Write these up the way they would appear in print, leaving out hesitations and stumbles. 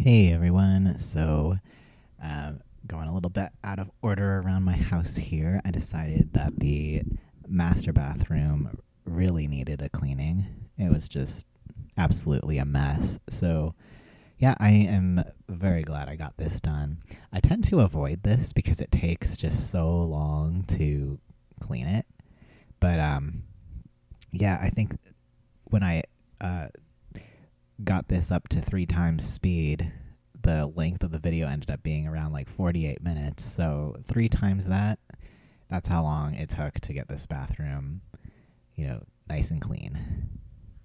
Hey everyone. Going a little bit out of order around my house here. I decided that the master bathroom really needed a cleaning. It was just absolutely a mess. So, yeah, I am very glad I got this done. I tend to avoid this because it takes just so long to clean it. But, yeah, I think when I got this up to 3 times speed, the length of the video ended up being around like 48 minutes. So 3 times that, that's how long it took to get this bathroom, nice and clean.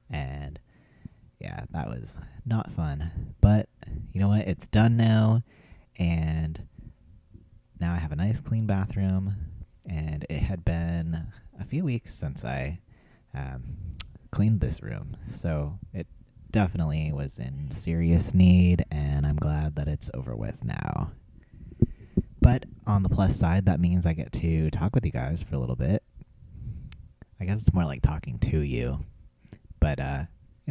And yeah, that was not fun. But you know what? It's done now. And now I have a nice clean bathroom. And it had been a few weeks since I cleaned this room. So it definitely was in serious need, and I'm glad that it's over with now. But on the plus side, that means I get to talk with you guys for a little bit. I guess it's more like talking to you. But,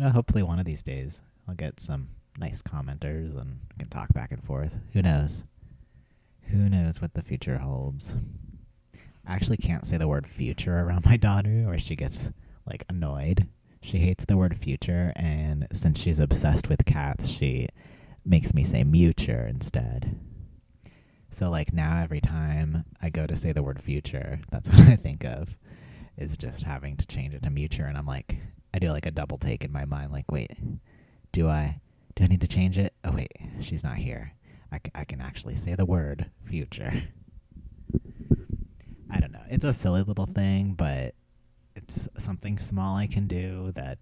hopefully one of these days I'll get some nice commenters and we can talk back and forth. Who knows? Who knows what the future holds? I actually can't say the word future around my daughter or she gets, annoyed. She hates the word future, and since she's obsessed with cats, she makes me say muture instead. So, now every time I go to say the word future, that's what I think of, is just having to change it to muture, and I do a double take in my mind, wait, do I need to change it? Oh, wait, she's not here. I can actually say the word future. I don't know. It's a silly little thing, but it's something small I can do that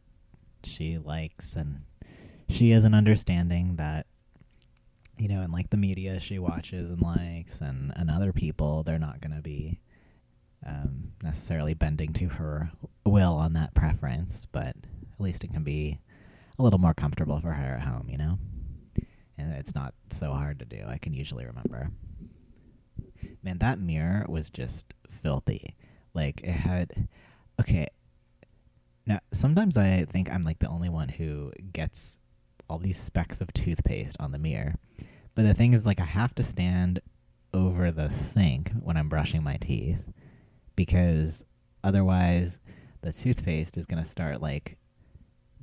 she likes, and she has an understanding that, in the media she watches and likes, and other people, they're not going to be necessarily bending to her will on that preference, but at least it can be a little more comfortable for her at home, And it's not so hard to do. I can usually remember. Man, that mirror was just filthy. It had... Okay, now sometimes I think I'm the only one who gets all these specks of toothpaste on the mirror. But the thing is, I have to stand over the sink when I'm brushing my teeth because otherwise the toothpaste is going to start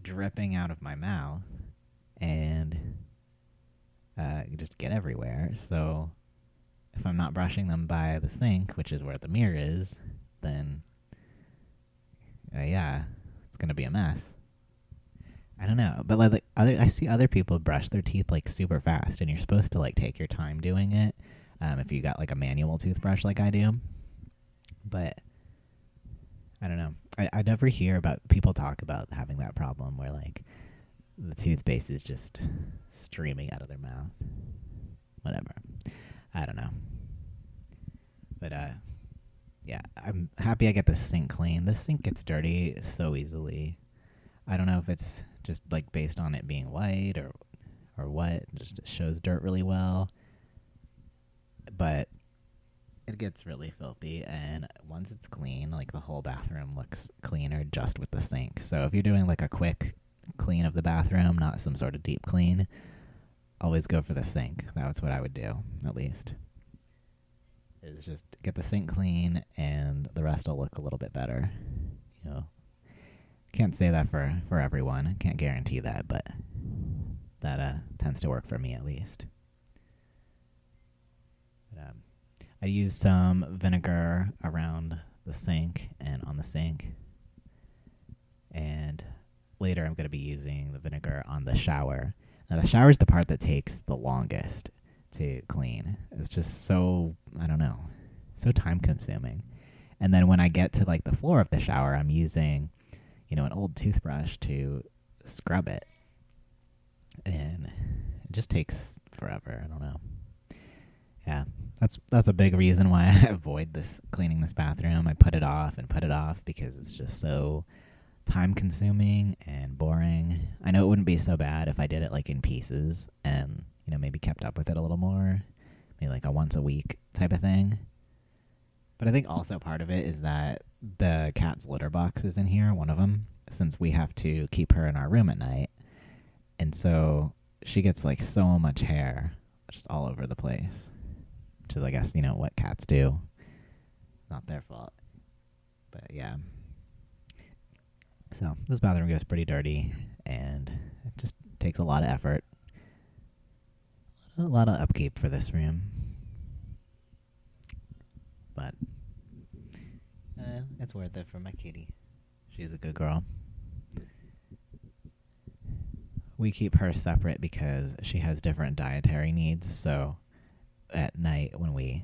dripping out of my mouth and just get everywhere. So if I'm not brushing them by the sink, which is where the mirror is, then... yeah, it's gonna be a mess. I don't know, but I see other people brush their teeth super fast, and you're supposed to take your time doing it. If you got a manual toothbrush like I do, but I don't know. I never hear about people talk about having that problem where the toothpaste is just streaming out of their mouth. Whatever. I don't know, but yeah, I'm happy I get the sink clean. This sink gets dirty so easily. I don't know if it's just based on it being white or what. It just shows dirt really well. But it gets really filthy, and once it's clean, the whole bathroom looks cleaner just with the sink. So if you're doing a quick clean of the bathroom, not some sort of deep clean, always go for the sink. That's what I would do, at least. Is just get the sink clean and the rest will look a little bit better. Can't say that for everyone. Can't guarantee that, but that tends to work for me at least. But, I use some vinegar around the sink and on the sink. And later I'm going to be using the vinegar on the shower. Now the shower is the part that takes the longest to clean. It's just so, I don't know, so time consuming. And then when I get to the floor of the shower, I'm using, an old toothbrush to scrub it. And it just takes forever. I don't know. Yeah, that's a big reason why I avoid cleaning this bathroom. I put it off because it's just so time consuming and boring. I know it wouldn't be so bad if I did it in pieces and maybe kept up with it a little more, maybe a once a week type of thing. But I think also part of it is that the cat's litter box is in here, one of them, since we have to keep her in our room at night. And so she gets like so much hair just all over the place, which is, I guess, what cats do. Not their fault. But yeah. So this bathroom gets pretty dirty, and it just takes a lot of effort. A lot of upkeep for this room. But it's worth it for my kitty. She's a good girl. We keep her separate because she has different dietary needs. So at night when we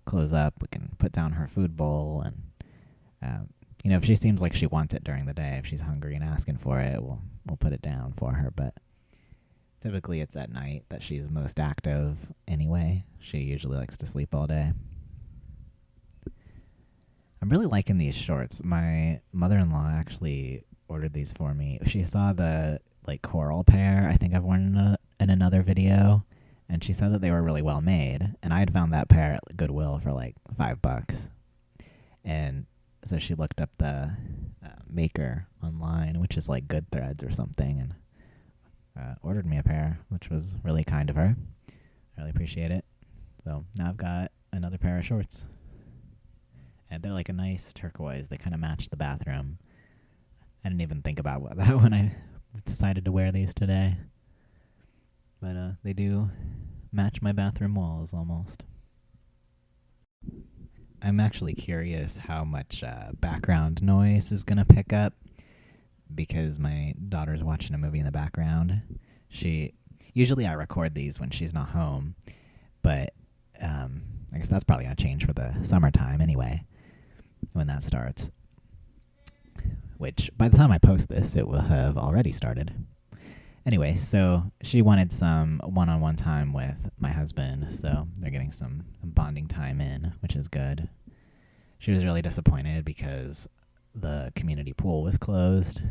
close up, we can put down her food bowl. And, if she seems like she wants it during the day, if she's hungry and asking for it, we'll put it down for her. But typically it's at night that she's most active anyway. She usually likes to sleep all day. I'm really liking these shorts. My mother-in-law actually ordered these for me. She saw the coral pair I think I've worn in another video, and she said that they were really well made, and I had found that pair at Goodwill for $5. And so she looked up the maker online, which is like Good Threads or something, and ordered me a pair, which was really kind of her. I really appreciate it. So now I've got another pair of shorts. And they're like a nice turquoise. They kind of match the bathroom. I didn't even think about that when I decided to wear these today. But they do match my bathroom walls almost. I'm actually curious how much background noise is going to pick up, because my daughter's watching a movie in the background. Usually I record these when she's not home, but I guess that's probably going to change for the summertime anyway, when that starts. Which, by the time I post this, it will have already started. Anyway, so she wanted some one-on-one time with my husband, so they're getting some bonding time in, which is good. She was really disappointed because the community pool was closed,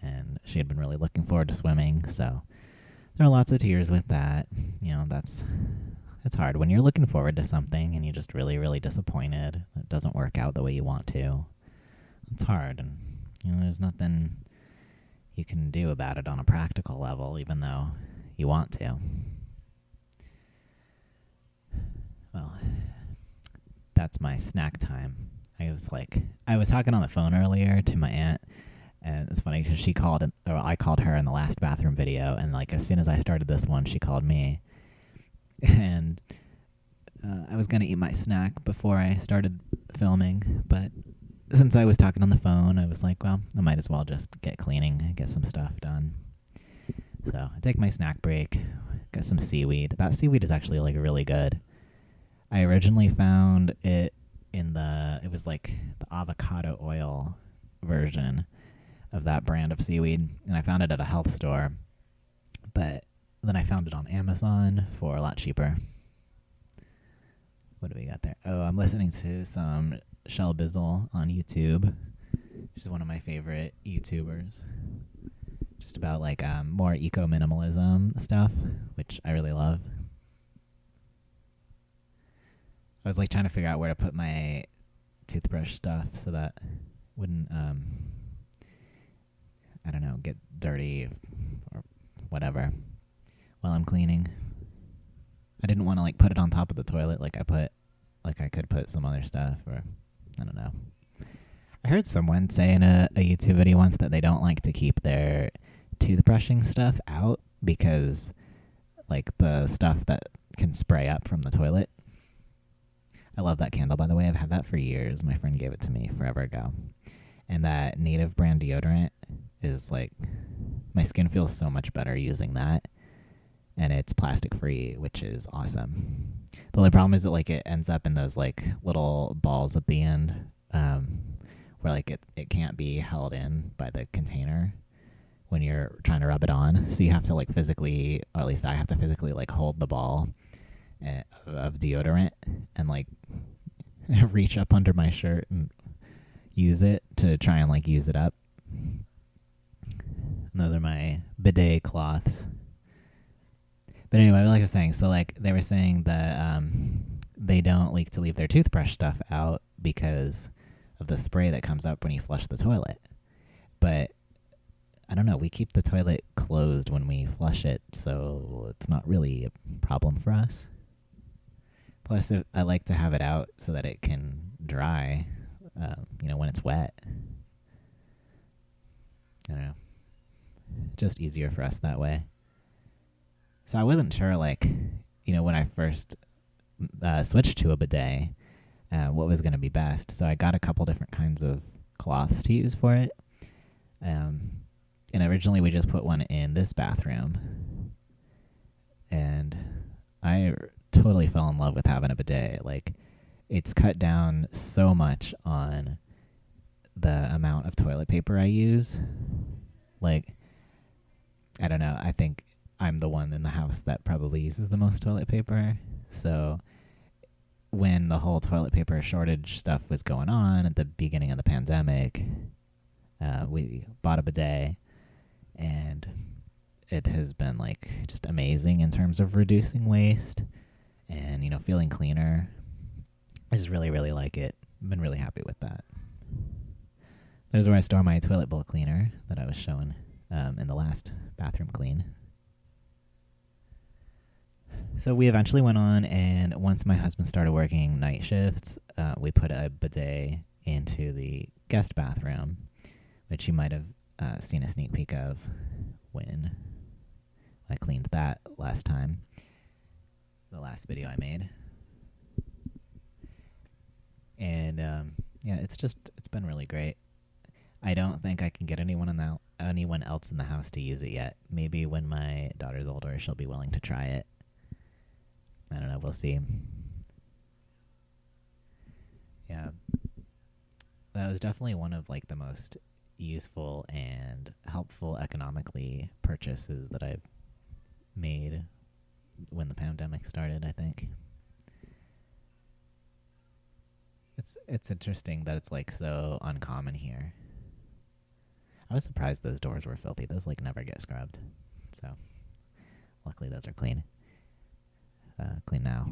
and she had been really looking forward to swimming, so there are lots of tears with that. It's hard when you're looking forward to something and you're just really, really disappointed. It doesn't work out the way you want to. It's hard, and there's nothing you can do about it on a practical level, even though you want to. Well, that's my snack time. I was talking on the phone earlier to my aunt, and it's funny because I called her in the last bathroom video, and as soon as I started this one, she called me. And I was going to eat my snack before I started filming, but since I was talking on the phone, I was like, well, I might as well just get cleaning and get some stuff done. So I take my snack break, got some seaweed. That seaweed is actually really good. I originally found it it was the avocado oil version of that brand of seaweed, and I found it at a health store, but then I found it on Amazon for a lot cheaper. What do we got there? Oh, I'm listening to some Shell Bizzle on YouTube. She's one of my favorite YouTubers. Just about more eco-minimalism stuff, which I really love. I was trying to figure out where to put my toothbrush stuff so that wouldn't I don't know, get dirty or whatever while I'm cleaning. I didn't want to put it on top of the toilet I could put some other stuff, or I don't know. I heard someone say in a YouTube video once that they don't like to keep their toothbrushing stuff out because the stuff that can spray up from the toilet. I love that candle, by the way. I've had that for years. My friend gave it to me forever ago. And that Native brand deodorant is my skin feels so much better using that. And it's plastic free, which is awesome. The only problem is that it ends up in those little balls at the end, where it can't be held in by the container when you're trying to rub it on. So you have to physically, or at least I have to physically hold the ball of deodorant and reach up under my shirt and use it to try and use it up. And those are my bidet cloths. But anyway, like I was saying, so they were saying that they don't like to leave their toothbrush stuff out because of the spray that comes up when you flush the toilet. But I don't know, we keep the toilet closed when we flush it, so it's not really a problem for us. Plus, I like to have it out so that it can dry, when it's wet. I don't know. Just easier for us that way. So I wasn't sure, when I first switched to a bidet, what was going to be best. So I got a couple different kinds of cloths to use for it. And originally we just put one in this bathroom. And I totally fell in love with having a bidet. It's cut down so much on the amount of toilet paper I use. I don't know. I think I'm the one in the house that probably uses the most toilet paper. So when the whole toilet paper shortage stuff was going on at the beginning of the pandemic, we bought a bidet, and it has been just amazing in terms of reducing waste and, feeling cleaner. I just really, really like it. I've been really happy with that. There's where I store my toilet bowl cleaner that I was showing in the last bathroom clean. So we eventually went on, and once my husband started working night shifts, we put a bidet into the guest bathroom, which you might have seen a sneak peek of when I cleaned that last time, the last video I made. And it's been really great. I don't think I can get anyone else in the house to use it yet. Maybe when my daughter's older, she'll be willing to try it. I don't know. We'll see. Yeah. That was definitely one of the most useful and helpful economically purchases that I've made when the pandemic started, I think. It's interesting that it's so uncommon here. I was surprised those doors were filthy. Those never get scrubbed. So luckily those are clean. Clean now.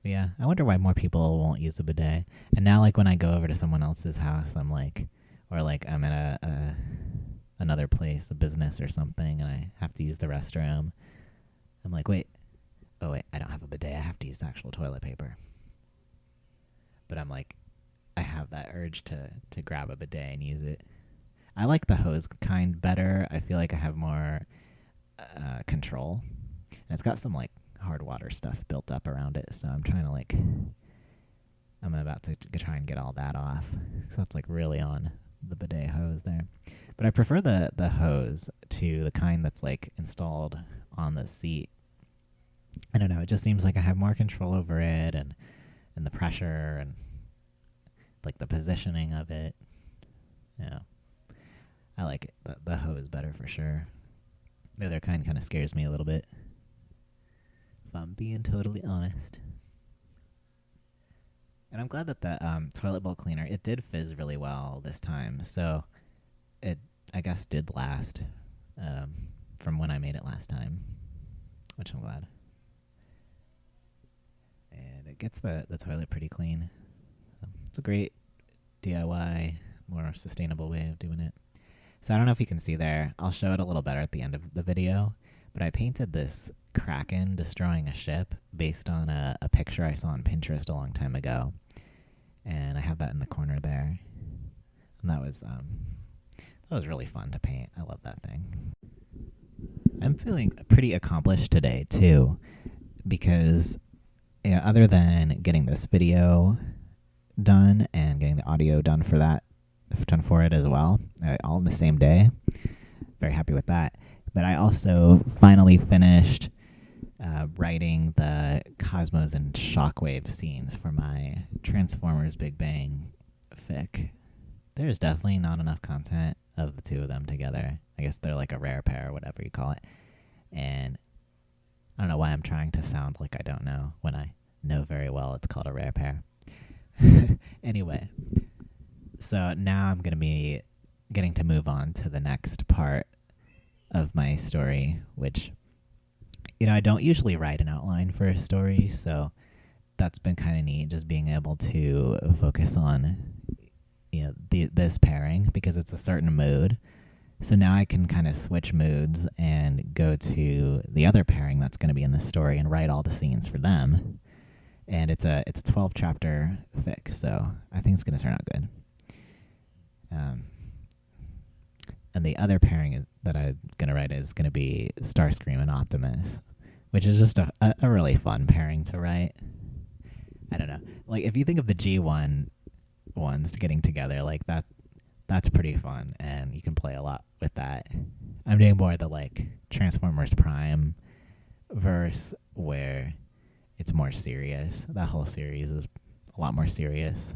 But yeah, I wonder why more people won't use a bidet. And now when I go over to someone else's house, I'm I'm at another place, a business or something, and I have to use the restroom. I'm wait, I don't have a bidet. I have to use actual toilet paper. But I'm I have that urge to grab a bidet and use it. I like the hose kind better. I feel like I have more control. And it's got some hard water stuff built up around it, so I'm trying to I'm about to try and get all that off. So that's really on the bidet hose there. But I prefer the hose to the kind that's installed on the seat. I don't know, it just seems I have more control over it and the pressure and the positioning of it. Yeah. I like it. The hose better for sure. The other kind of scares me a little bit, if I'm being totally honest. And I'm glad that the toilet bowl cleaner, it did fizz really well this time. So it, I guess, did last from when I made it last time, which I'm glad. And it gets the toilet pretty clean. So it's a great DIY, more sustainable way of doing it. So I don't know if you can see there. I'll show it a little better at the end of the video. But I painted this kraken destroying a ship based on a picture I saw on Pinterest a long time ago. And I have that in the corner there. And that was really fun to paint. I love that thing. I'm feeling pretty accomplished today, too. Because other than getting this video done and getting the audio done for it as well, all in the same day. Very happy with that. But I also finally finished writing the Cosmos and Shockwave scenes for my Transformers Big Bang fic. There's definitely not enough content of the two of them together. I guess they're a rare pair, or whatever you call it. And I don't know why I'm trying to sound like I don't know when I know very well it's called a rare pair. Anyway, so now I'm going to be getting to move on to the next part of my story, which, I don't usually write an outline for a story, so that's been kind of neat, just being able to focus on, this pairing because it's a certain mood. So now I can kind of switch moods and go to the other pairing that's going to be in the story and write all the scenes for them. And it's a 12 chapter fic, so I think it's going to turn out good. And the other pairing that I'm going to write is going to be Starscream and Optimus, which is just a really fun pairing to write. I don't know. Like, if you think of the G1 ones getting together, like that's pretty fun, and you can play a lot with that. I'm doing more of the, like, Transformers Prime verse where it's more serious. That whole series is a lot more serious.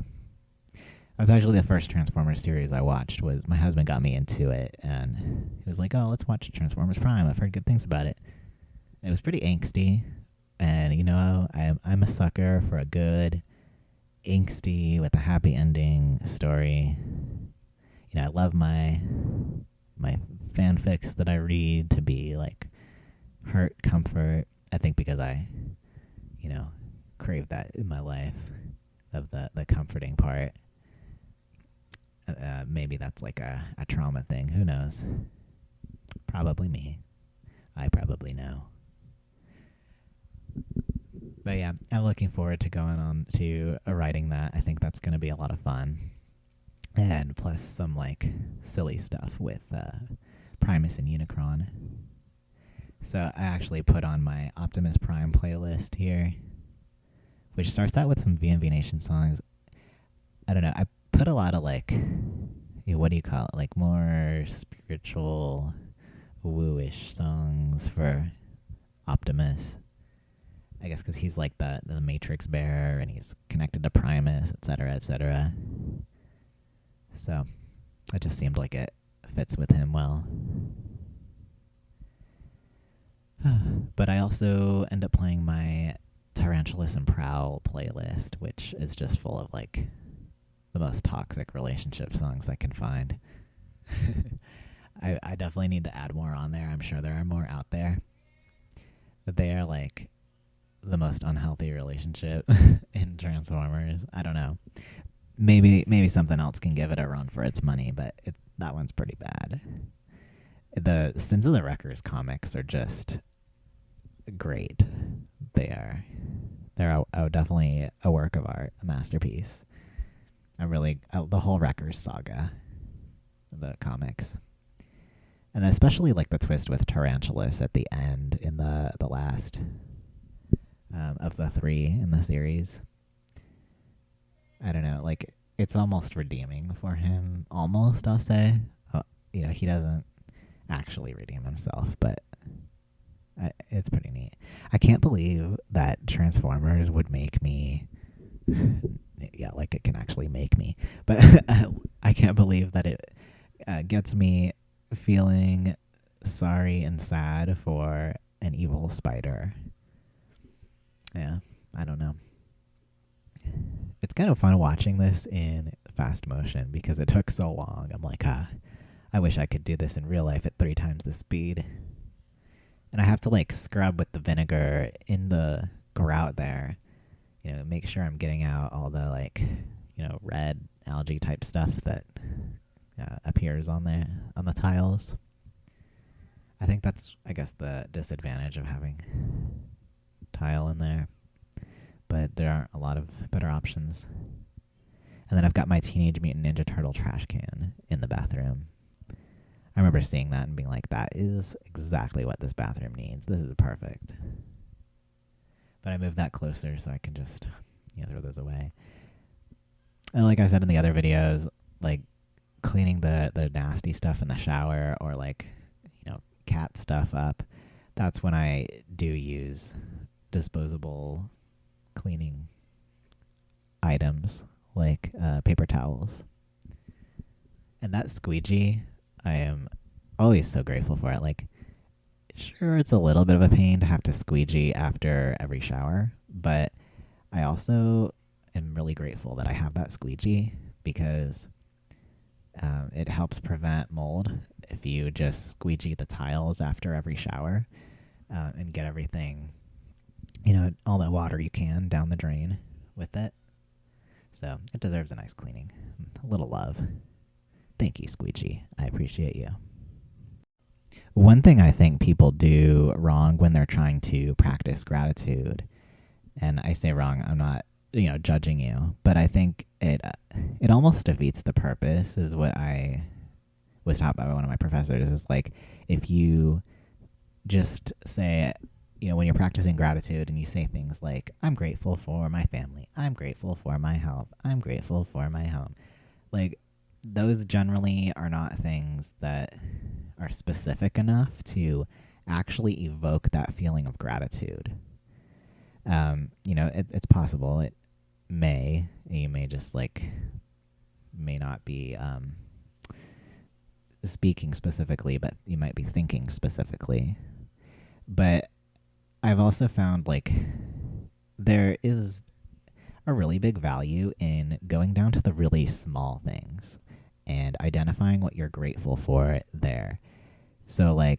That was actually the first Transformers series I watched. Was my husband got me into it, and he was like, "Oh, let's watch Transformers Prime. I've heard good things about it." It was pretty angsty, and I'm a sucker for a good angsty with a happy ending story. I love my fanfics that I read to be like hurt, comfort. I think because I, crave that in my life, of the comforting part. Maybe that's like a trauma thing. Who knows? Probably me. I probably know. But yeah, I'm looking forward to going on to writing that. I think that's going to be a lot of fun. And plus some like silly stuff with Primus and Unicron. So I actually put on my Optimus Prime playlist here, which starts out with some VMV Nation songs. I don't know. I put a lot of like, what do you call it? Like more spiritual, woo-ish songs for Optimus. I guess because he's like the Matrix bearer and he's connected to Primus, etc., etc. So it just seemed like it fits with him well. But I also end up playing my Tarantulas and Prowl playlist, which is just full of like the most toxic relationship songs I can find. I definitely need to add more on there. I'm sure there are more out there. But they are like the most unhealthy relationship in Transformers. I don't know. Maybe something else can give it a run for its money, but that one's pretty bad. The Sins of the Wreckers comics are just great. They're definitely a work of art, a masterpiece. The whole Wreckers saga, the comics, and especially like the twist with Tarantulas at the end in the last of the 3 in the series. I don't know, like it's almost redeeming for him. Almost, I'll say. He doesn't actually redeem himself, but it's pretty neat. I can't believe that Transformers would make me. Yeah, like it can actually make me, but I can't believe that it gets me feeling sorry and sad for an evil spider. Yeah, I don't know. It's kind of fun watching this in fast motion because it took so long. I'm like, I wish I could do this in real life at 3 times the speed. And I have to like scrub with the vinegar in the grout there, make sure I'm getting out all the like, red algae type stuff that appears on the tiles. I think that's, the disadvantage of having tile in there. But there are a lot of better options. And then I've got my Teenage Mutant Ninja Turtle trash can in the bathroom. I remember seeing that and being like, that is exactly what this bathroom needs. This is perfect. But I moved that closer so I can just throw those away. And like I said in the other videos, like cleaning the nasty stuff in the shower or like, cat stuff up, that's when I do use disposable cleaning items like paper towels. And that squeegee, I am always so grateful for it. Like, sure, it's a little bit of a pain to have to squeegee after every shower, but I also am really grateful that I have that squeegee because it helps prevent mold if you just squeegee the tiles after every shower and get everything, all the water you can down the drain with it. So it deserves a nice cleaning. A little love. Thank you, Squeegee. I appreciate you. One thing I think people do wrong when they're trying to practice gratitude, and I say wrong, I'm not, judging you, but I think it almost defeats the purpose, is what I was taught by one of my professors. Is like, if you just say, when you're practicing gratitude and you say things like, I'm grateful for my family, I'm grateful for my health, I'm grateful for my home, like, those generally are not things that are specific enough to actually evoke that feeling of gratitude. It's possible you may just may not be speaking specifically, but you might be thinking specifically. But I've also found there is a really big value in going down to the really small things and identifying what you're grateful for there. So I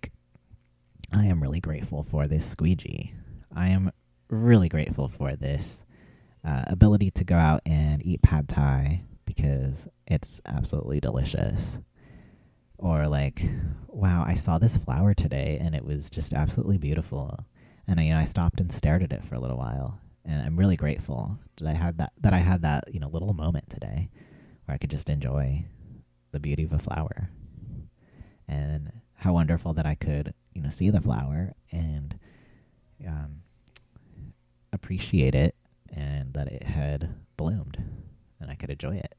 am really grateful for this squeegee. I am really grateful for this ability to go out and eat pad thai because it's absolutely delicious. Or wow, I saw this flower today and it was just absolutely beautiful. And I stopped and stared at it for a little while. And I'm really grateful that I had that little moment today where I could just enjoy the beauty of a flower. And how wonderful that I could, see the flower and appreciate it, and that it had bloomed and I could enjoy it.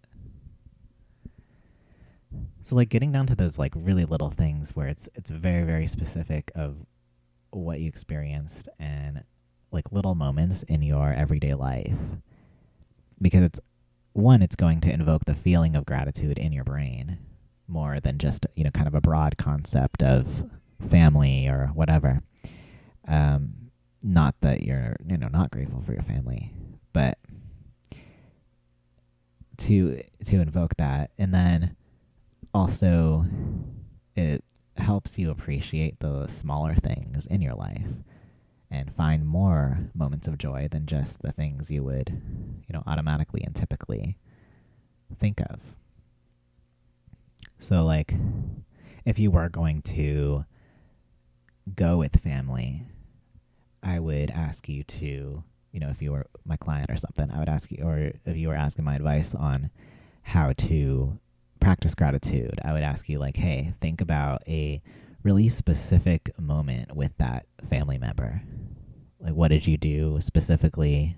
So getting down to those really little things where it's very, very specific of what you experienced and little moments in your everyday life, because it's going to invoke the feeling of gratitude in your brain more than just kind of a broad concept of family or whatever. Not that you're not grateful for your family, but to invoke that. And then also it helps you appreciate the smaller things in your life and find more moments of joy than just the things you would automatically and typically think of. So if you were going to go with family, I would ask you to, if you were my client or something, I would ask you, or if you were asking my advice on how to practice gratitude, I would ask you hey, think about a really specific moment with that family member. What did you do specifically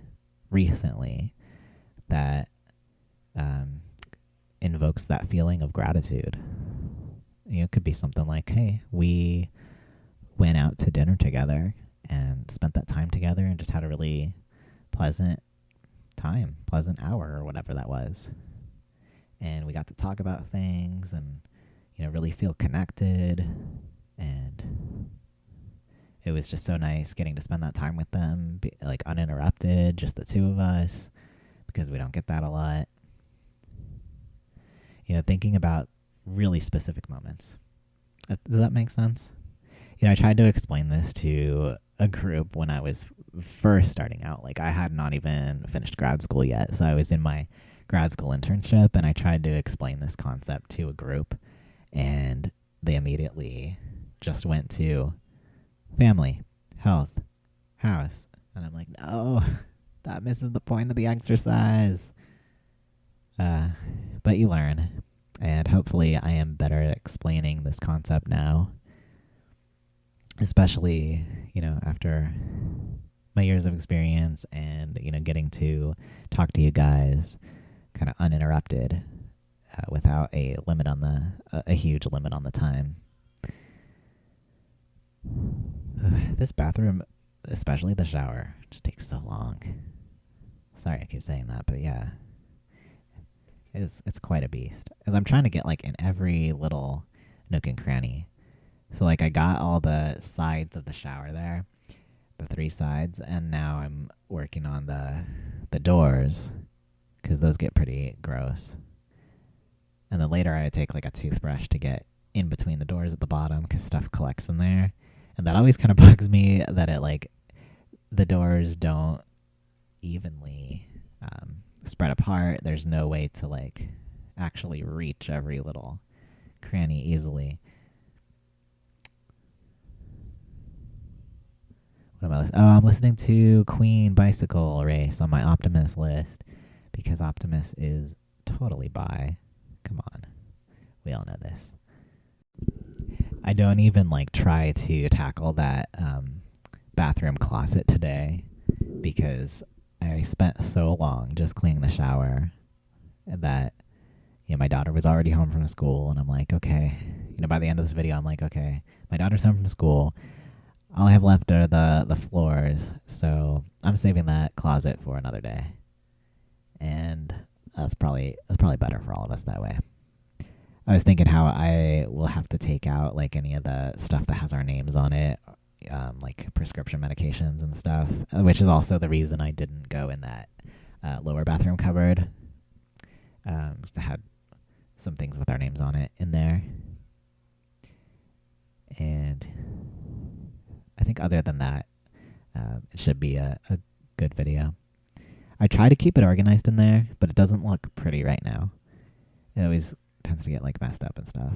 recently that invokes that feeling of gratitude? It could be something hey, we went out to dinner together and spent that time together and just had a really pleasant hour or whatever that was. And we got to talk about things and, really feel connected. And it was just so nice getting to spend that time with them, uninterrupted, just the two of us, because we don't get that a lot. Thinking about really specific moments. Does that make sense? I tried to explain this to a group when I was first starting out. I had not even finished grad school yet, so I was in my grad school internship, and I tried to explain this concept to a group, and they immediately just went to family, health, house, and I'm no, that misses the point of the exercise. But you learn, and hopefully I am better at explaining this concept now, especially, after my years of experience and, getting to talk to you guys kind of uninterrupted, without a huge limit on the time. This bathroom, especially the shower, just takes so long. Sorry I keep saying that, but yeah. It's quite a beast. As I'm trying to get in every little nook and cranny. So I got all the sides of the shower there, the 3 sides, and now I'm working on the doors, because those get pretty gross. And then later I take a toothbrush to get in between the doors at the bottom, because stuff collects in there. And that always kind of bugs me that it the doors don't evenly spread apart. There's no way to like actually reach every little cranny easily. What am I listening? Oh, I'm listening to Queen Bicycle Race on my Optimus list because Optimus is totally bi. Come on. We all know this. I don't even like try to tackle that bathroom closet today because I spent so long just cleaning the shower that my daughter was already home from school, and I'm like, okay, by the end of this video, I'm like, okay, my daughter's home from school. All I have left are the floors, so I'm saving that closet for another day, and that's probably better for all of us that way. I was thinking how I will have to take out like any of the stuff that has our names on it, like prescription medications and stuff, which is also the reason I didn't go in that lower bathroom cupboard. Because I had some things with our names on it in there. And I think other than that, it should be a good video. I try to keep it organized in there, but it doesn't look pretty right now. It always tends to get like messed up and stuff.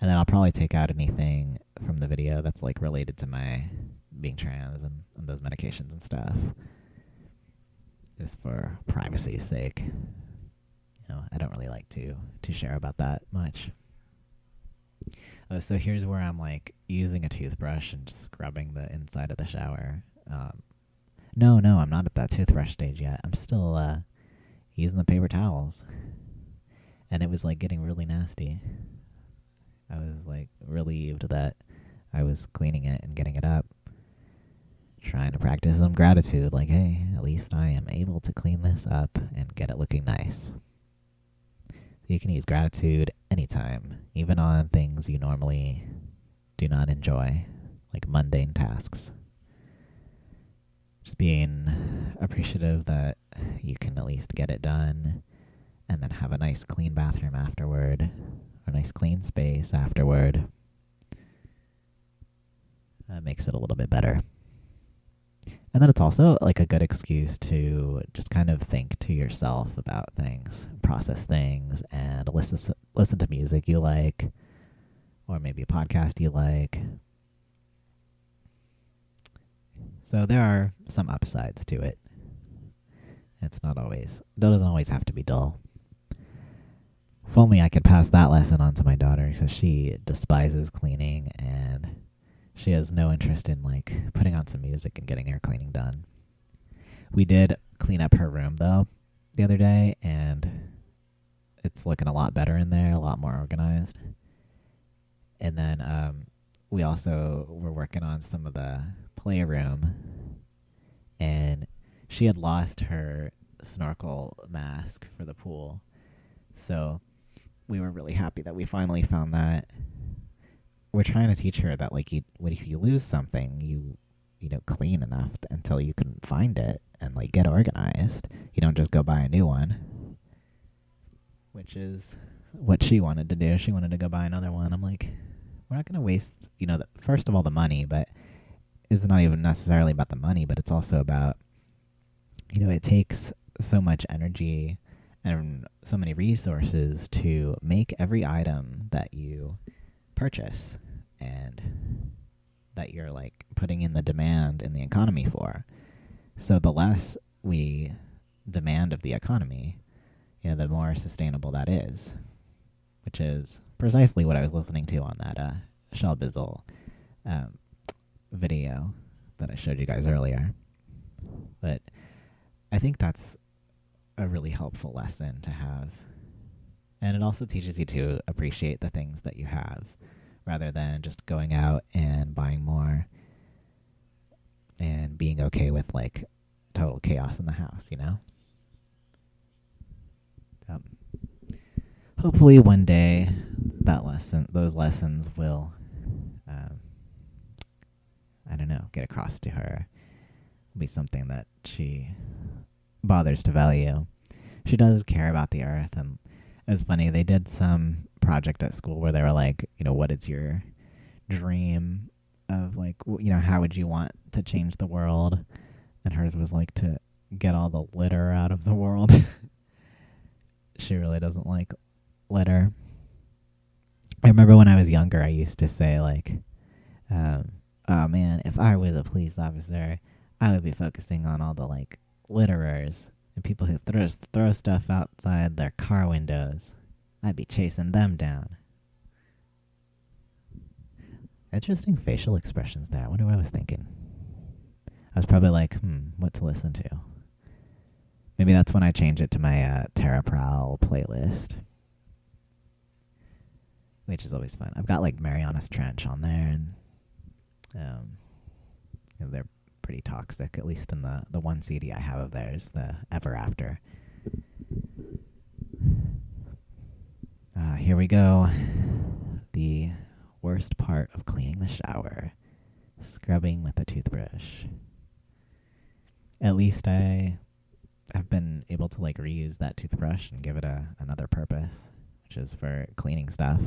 And then I'll probably take out anything from the video that's like related to my being trans and those medications and stuff, just for privacy's sake. I don't really like to share about that much. Oh, so here's where I'm like using a toothbrush and scrubbing the inside of the shower. No, I'm not at that toothbrush stage yet. I'm still using the paper towels. And it was like getting really nasty. I was like relieved that I was cleaning it and getting it up. Trying to practice some gratitude, like, hey, at least I am able to clean this up and get it looking nice. You can use gratitude anytime, even on things you normally do not enjoy, like mundane tasks. Just being appreciative that you can at least get it done and then have a nice clean bathroom afterward, or a nice clean space afterward. That makes it a little bit better. And then it's also like a good excuse to just kind of think to yourself about things, process things, and listen to music you like, or maybe a podcast you like. So there are some upsides to it. It doesn't always have to be dull. If only I could pass that lesson on to my daughter, because she despises cleaning and she has no interest in like putting on some music and getting her cleaning done. We did clean up her room though the other day, and it's looking a lot better in there, a lot more organized. And then we also were working on some of the playroom, and she had lost her snorkel mask for the pool. So we were really happy that we finally found that. We're trying to teach her that like if you lose something, you clean enough until you can find it and like get organized. You don't just go buy a new one, which is what she wanted to do. She wanted to go buy another one. I'm like, we're not going to waste, first of all, the money, but it's not even necessarily about the money, but it's also about, it takes so much energy and so many resources to make every item that you purchase and that you're like putting in the demand in the economy for. So the less we demand of the economy, the more sustainable that is, which is precisely what I was listening to on that Shell Bizzle video that I showed you guys earlier. But I think that's a really helpful lesson to have. And it also teaches you to appreciate the things that you have rather than just going out and buying more and being okay with like total chaos in the house, Hopefully one day those lessons will, get across to her. It'll be something that she bothers to value. She does care about the earth, and it was funny. They did some project at school where they were like, what is your dream of like, how would you want to change the world? And hers was like to get all the litter out of the world. She really doesn't like litter. I remember when I was younger, I used to say, like, um, oh man, if I was a police officer, I would be focusing on all the, like, litterers and people who throw stuff outside their car windows. I'd be chasing them down. Interesting facial expressions there. I wonder what I was thinking. I was probably like, what to listen to? Maybe that's when I change it to my Terra Prowl playlist, which is always fun. I've got like Mariana's Trench on there, and they're pretty toxic, at least in the one CD I have of theirs, the Ever After. Here we go. The worst part of cleaning the shower. Scrubbing with a toothbrush. At least I have been able to like reuse that toothbrush and give it another purpose, which is for cleaning stuff.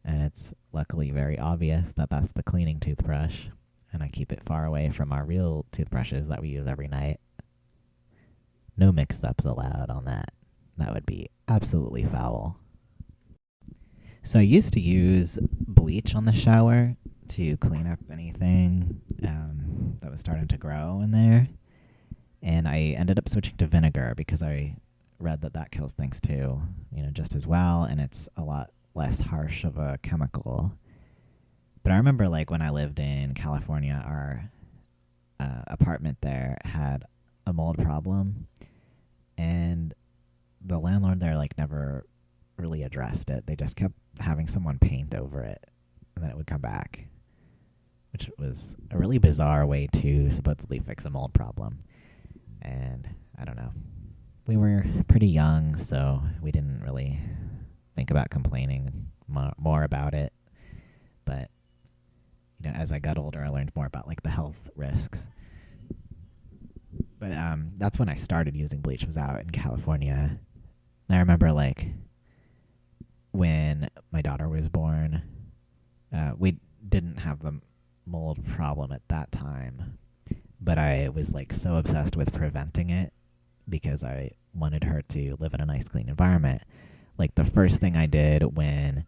And it's luckily very obvious that that's the cleaning toothbrush, and I keep it far away from our real toothbrushes that we use every night. No mix-ups allowed on that. That would be absolutely foul. So I used to use bleach on the shower to clean up anything that was starting to grow in there. And I ended up switching to vinegar because I read that kills things too, just as well, and it's a lot less harsh of a chemical. But I remember like when I lived in California, our apartment there had a mold problem, and the landlord there like never really addressed it. They just kept having someone paint over it, and then it would come back, which was a really bizarre way to supposedly fix a mold problem. And I don't know. We were pretty young, so we didn't really think about complaining more about it. But, as I got older, I learned more about, like, the health risks. But that's when I started using bleach, was out in California. And I remember, like, when my daughter was born, we didn't have the mold problem at that time. But I was, like, so obsessed with preventing it because I wanted her to live in a nice, clean environment. Like, the first thing I did when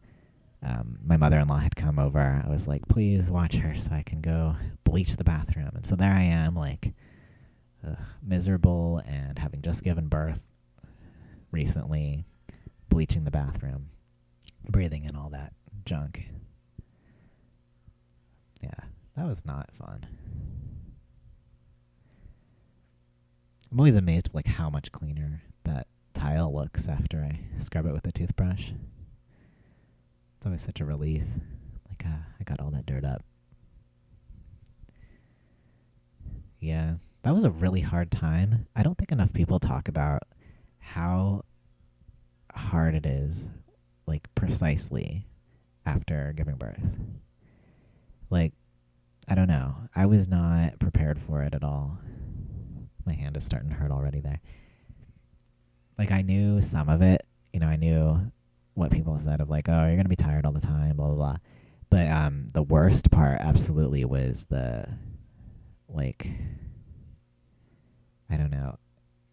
my mother-in-law had come over, I was like, please watch her so I can go bleach the bathroom. And so there I am, like, miserable and having just given birth recently, bleaching the bathroom, breathing in all that junk. Yeah, that was not fun. I'm always amazed like how much cleaner that tile looks after I scrub it with a toothbrush. It's always such a relief. Like, I got all that dirt up. Yeah, that was a really hard time. I don't think enough people talk about how hard it is, like, precisely after giving birth. Like, I don't know. I was not prepared for it at all. My hand is starting to hurt already there. Like, I knew some of it. I knew what people said of, like, oh, you're going to be tired all the time, blah, blah, blah. But the worst part absolutely was the, like, I don't know.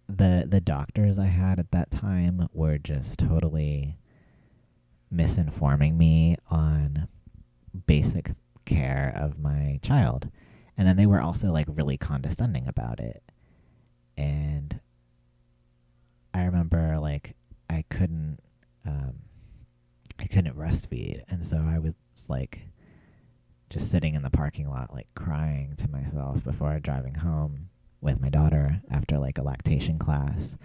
The doctors I had at that time were just totally misinforming me on basic care of my child. And then they were also, like, really condescending about it. And I remember, like, I couldn't breastfeed, and so I was like just sitting in the parking lot, like crying to myself before driving home with my daughter after like a lactation class,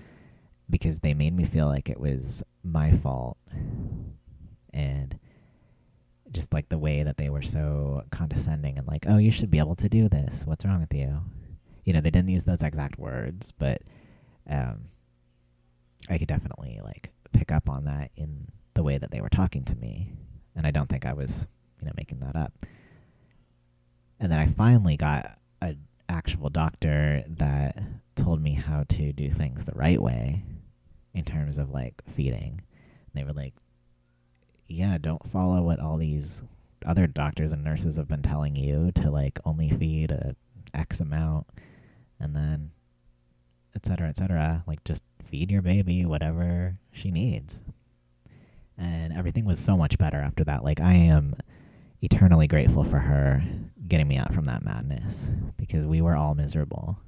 because they made me feel like it was my fault, and just like the way that they were so condescending and like, oh, you should be able to do this. What's wrong with you? They didn't use those exact words, but I could definitely like pick up on that in the way that they were talking to me. And I don't think I was, making that up. And then I finally got an actual doctor that told me how to do things the right way in terms of like feeding. And they were like, yeah, don't follow what all these other doctors and nurses have been telling you to like only feed a X amount. and then et cetera, et cetera. Like, just feed your baby whatever she needs. And everything was so much better after that. Like, I am eternally grateful for her getting me out from that madness, because we were all miserable.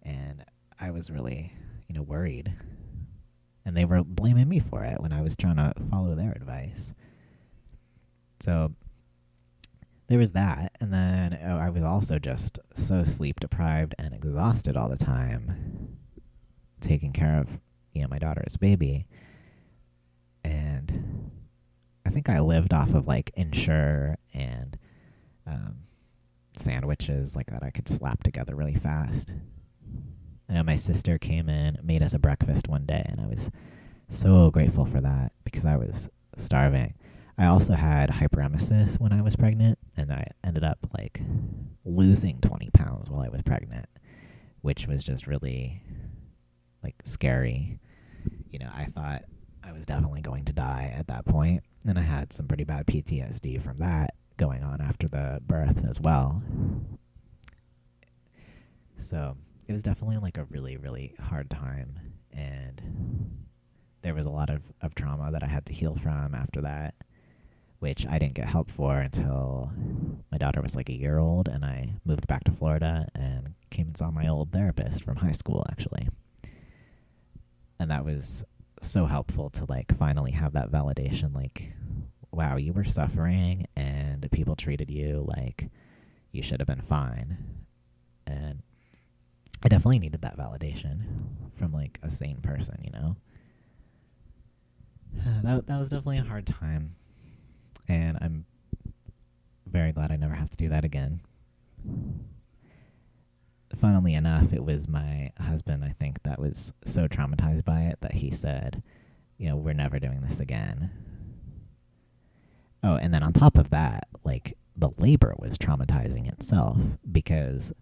And I was really, worried. And they were blaming me for it when I was trying to follow their advice. So there was that. And then I was also just so sleep deprived and exhausted all the time, taking care of, my daughter's baby. And I think I lived off of like Ensure and sandwiches like that I could slap together really fast. I know my sister came in, made us a breakfast one day, and I was so grateful for that because I was starving. I also had hyperemesis when I was pregnant, and I ended up like losing 20 pounds while I was pregnant, which was just really like scary. I thought I was definitely going to die at that point, and I had some pretty bad PTSD from that going on after the birth as well. So it was definitely like a really, really hard time, and there was a lot of trauma that I had to heal from after that, which I didn't get help for until my daughter was like a year old, and I moved back to Florida and came and saw my old therapist from high school, actually. And that was so helpful to like finally have that validation, like, wow, you were suffering and people treated you like you should have been fine. And I definitely needed that validation from like a sane person, That was definitely a hard time, and I'm very glad I never have to do that again. Funnily enough, it was my husband, I think, that was so traumatized by it that he said, we're never doing this again. Oh, and then on top of that, like, the labor was traumatizing itself, because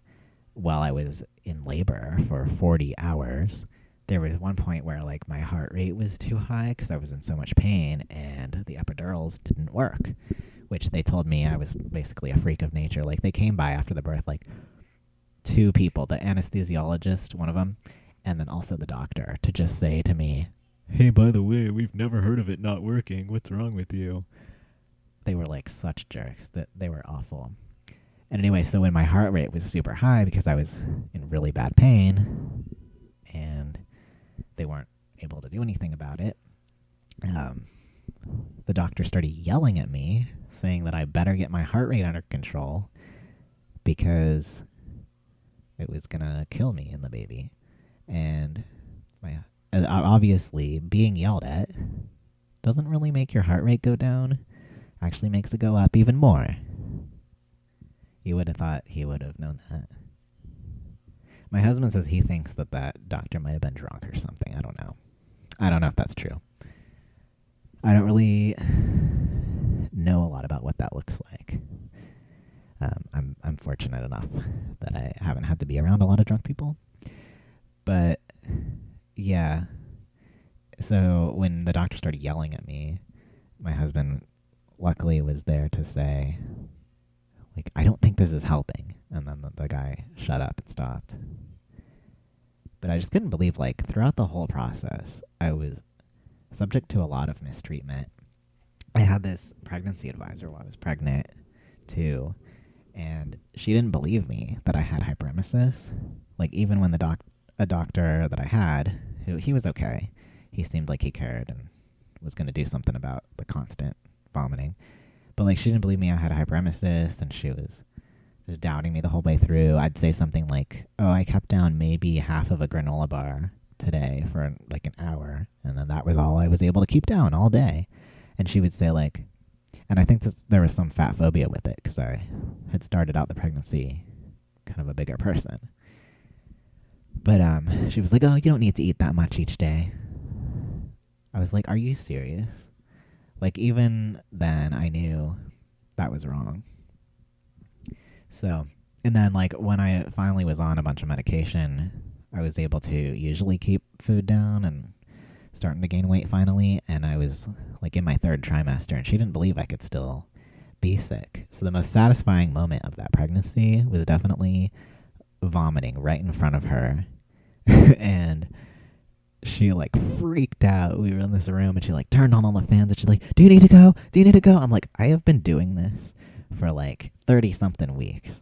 while I was in labor for 40 hours, there was one point where like my heart rate was too high because I was in so much pain, and the epidurals didn't work, which they told me I was basically a freak of nature. Like, they came by after the birth, like 2 people, the anesthesiologist, one of them, and then also the doctor, to just say to me, hey, by the way, we've never heard of it not working. What's wrong with you? They were like such jerks. That they were awful. And anyway, so when my heart rate was super high because I was in really bad pain and they weren't able to do anything about it, the doctor started yelling at me, saying that I better get my heart rate under control because it was going to kill me and the baby. And obviously, being yelled at doesn't really make your heart rate go down. Actually makes it go up even more. You would have thought he would have known that. My husband says he thinks that doctor might have been drunk or something. I don't know. I don't know if that's true. I don't really know a lot about what that looks like. I'm fortunate enough that I haven't had to be around a lot of drunk people. But yeah. So when the doctor started yelling at me, my husband luckily was there to say, like, I don't think this is helping. And then the guy shut up and stopped. But I just couldn't believe, like, throughout the whole process, I was subject to a lot of mistreatment. I had this pregnancy advisor while I was pregnant, too, and she didn't believe me that I had hyperemesis. Like, even when a doctor that I had, he was okay. He seemed like he cared and was going to do something about the constant vomiting. But, like, she didn't believe me I had hyperemesis, and she was just doubting me the whole way through. I'd say something like, oh, I kept down maybe half of a granola bar today for, like, an hour, and then that was all I was able to keep down all day. And she would say, like, and I think there was some fat phobia with it, because I had started out the pregnancy kind of a bigger person. But she was like, oh, you don't need to eat that much each day. I was like, are you serious? Like, even then, I knew that was wrong. So, and then, like, when I finally was on a bunch of medication, I was able to usually keep food down and starting to gain weight finally. And I was, like, in my 3rd trimester, and she didn't believe I could still be sick. So the most satisfying moment of that pregnancy was definitely vomiting right in front of her. And she like freaked out. We were in this room and she like turned on all the fans and she's like, "Do you need to go? Do you need to go?" I'm like, "I have been doing this for like 30 something weeks."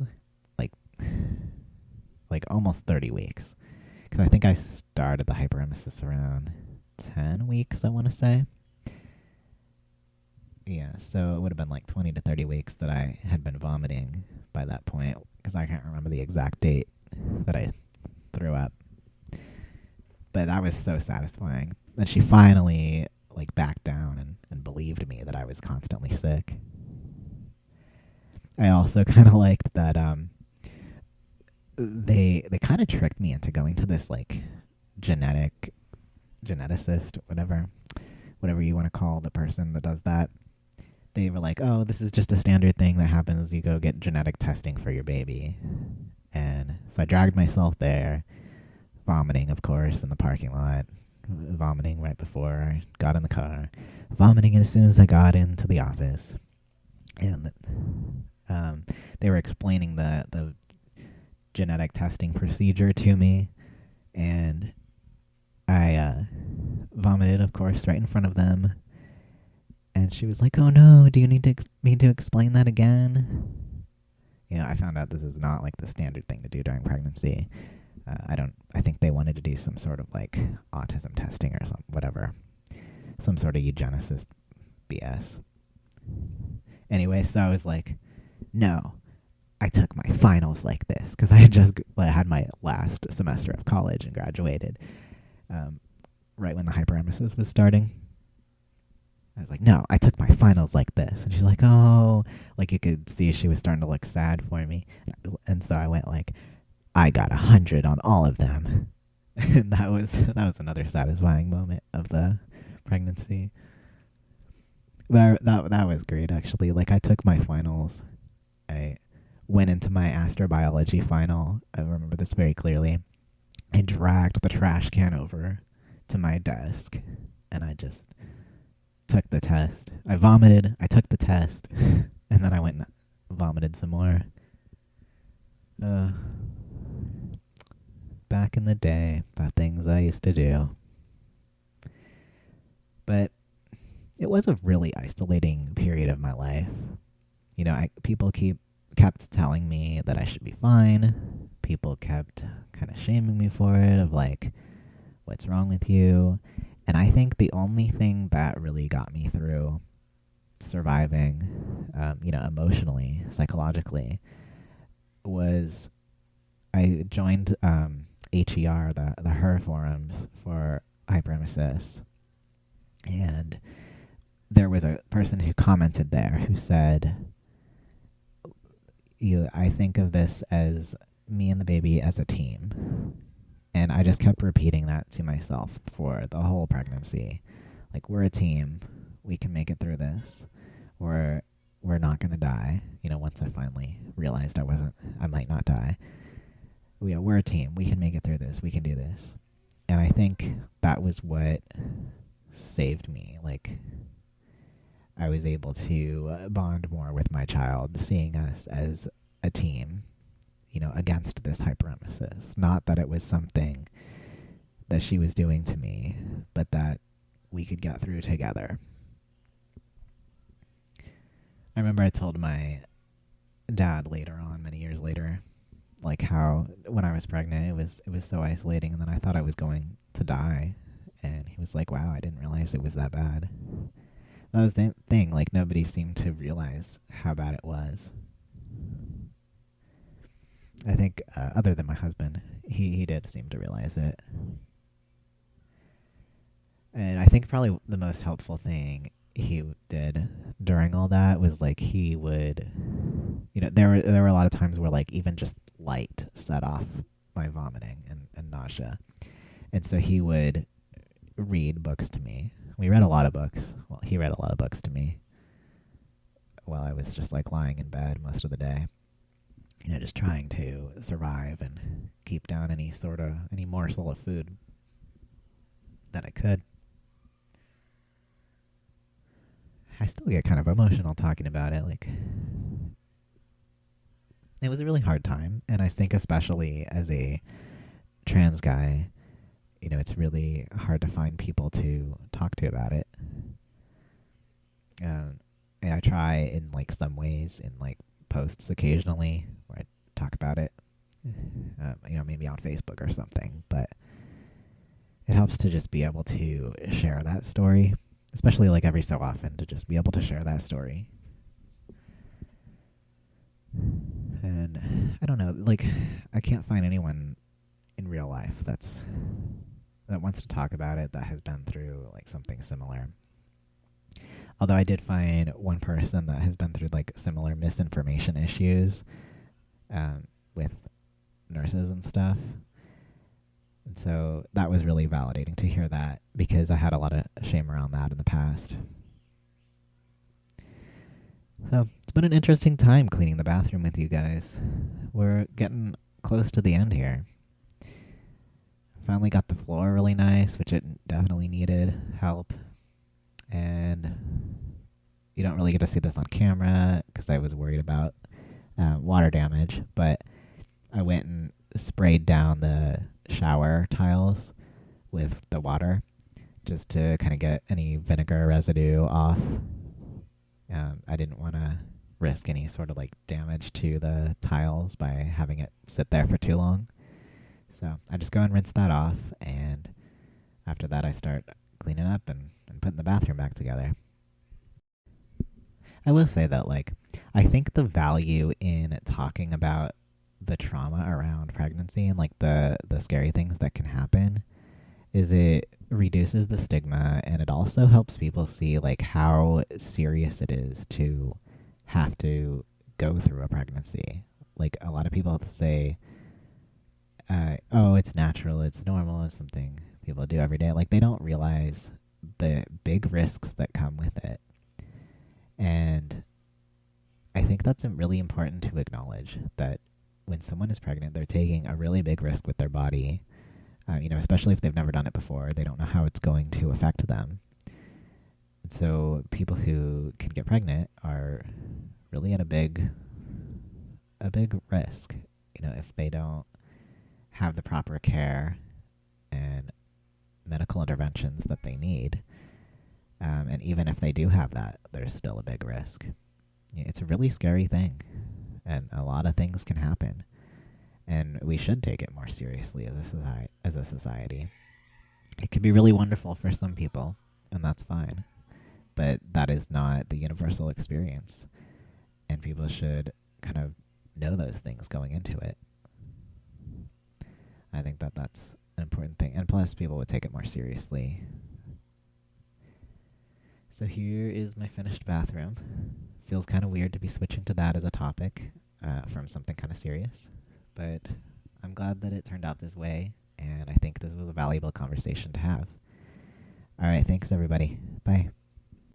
Like almost 30 weeks. Cuz I think I started the hyperemesis around 10 weeks, I want to say. Yeah, so it would have been like 20 to 30 weeks that I had been vomiting by that point, because I can't remember the exact date that I threw up. But that was so satisfying that she finally like backed down and believed me that I was constantly sick. I also kind of liked that they kind of tricked me into going to this like geneticist, whatever you want to call the person that does that. They were like, "Oh, this is just a standard thing that happens. You go get genetic testing for your baby." And so I dragged myself there, vomiting, of course, in the parking lot, vomiting right before I got in the car, vomiting as soon as I got into the office. And they were explaining the genetic testing procedure to me, and I vomited, of course, right in front of them. And she was like, "Oh no, do you need me to explain that again?" I found out this is not like the standard thing to do during pregnancy. I think they wanted to do some sort of like autism testing or whatever. Some sort of eugenicist BS. Anyway, so I was like, "No, I took my finals like this," because I had just had my last semester of college and graduated right when the hyperemesis was starting. I was like, "No, I took my finals like this." And she's like, "Oh," like you could see she was starting to look sad for me. And so I went like, "I got 100 on all of them." And that was another satisfying moment of the pregnancy. But that was great, actually. Like, I took my finals. I went into my astrobiology final. I remember this very clearly. I dragged the trash can over to my desk, and I just took the test. I vomited, I took the test, and then I went and vomited some more. Back in the day, the things I used to do. But it was a really isolating period of my life. People kept telling me that I should be fine. People kept kind of shaming me for it, of like, "What's wrong with you?" And I think the only thing that really got me through surviving, emotionally, psychologically, was I joined HER, the HER forums for hyperemesis. And there was a person who commented there who said, "I think of this as me and the baby as a team." And I just kept repeating that to myself for the whole pregnancy. Like, we're a team. We can make it through this. We're not going to die. Once I finally realized I might not die. We're a team. We can make it through this. We can do this. And I think that was what saved me. Like, I was able to bond more with my child, seeing us as a team, against this hyperemesis. Not that it was something that she was doing to me, but that we could get through together. I remember I told my dad later on, many years later, like how when I was pregnant, it was so isolating, and then I thought I was going to die. And he was like, "Wow, I didn't realize it was that bad." That was the thing, like nobody seemed to realize how bad it was. I think, other than my husband, he did seem to realize it. And I think probably the most helpful thing he did during all that was like he would, there were a lot of times where like even just light set off my vomiting and nausea. And so he would read books to me. We read a lot of books. Well, he read a lot of books to me while I was just like lying in bed most of the day. Just trying to survive and keep down any morsel of food that I could. I still get kind of emotional talking about it. Like, it was a really hard time, and I think especially as a trans guy, it's really hard to find people to talk to about it. And I try in like some ways in like posts occasionally where I talk about it, maybe on Facebook or something. But it helps to just be able to share that story, especially like every so often, to just be able to share that story. And I don't know, like I can't find anyone in real life that wants to talk about it that has been through like something similar. Although I did find one person that has been through like similar misinformation issues with nurses and stuff. And so that was really validating to hear that, because I had a lot of shame around that in the past. So it's been an interesting time cleaning the bathroom with you guys. We're getting close to the end here. Finally got the floor really nice, which it definitely needed help. And you don't really get to see this on camera because I was worried about water damage, but I went and sprayed down the shower tiles with the water just to kind of get any vinegar residue off. I didn't want to risk any sort of like damage to the tiles by having it sit there for too long. So I just go and rinse that off, and after that I start cleaning up and putting the bathroom back together. I will say that, like, I think the value in talking about the trauma around pregnancy and, like, the scary things that can happen is it reduces the stigma, and it also helps people see, like, how serious it is to have to go through a pregnancy. Like, a lot of people say, oh, it's natural, it's normal, it's something people do every day. Like, they don't realize the big risks that come with it. And I think that's really important to acknowledge, that when someone is pregnant, they're taking a really big risk with their body, especially if they've never done it before. They don't know how it's going to affect them. And so people who can get pregnant are really at a big risk, if they don't have the proper care and medical interventions that they need. And even if they do have that, there's still a big risk. It's a really scary thing, and a lot of things can happen. And we should take it more seriously as a society. It can be really wonderful for some people, and that's fine. But that is not the universal experience. And people should kind of know those things going into it. I think that that's an important thing. And plus, people would take it more seriously. So here is my finished bathroom. Feels kind of weird to be switching to that as a topic from something kind of serious. But I'm glad that it turned out this way, and I think this was a valuable conversation to have. All right, thanks, everybody. Bye.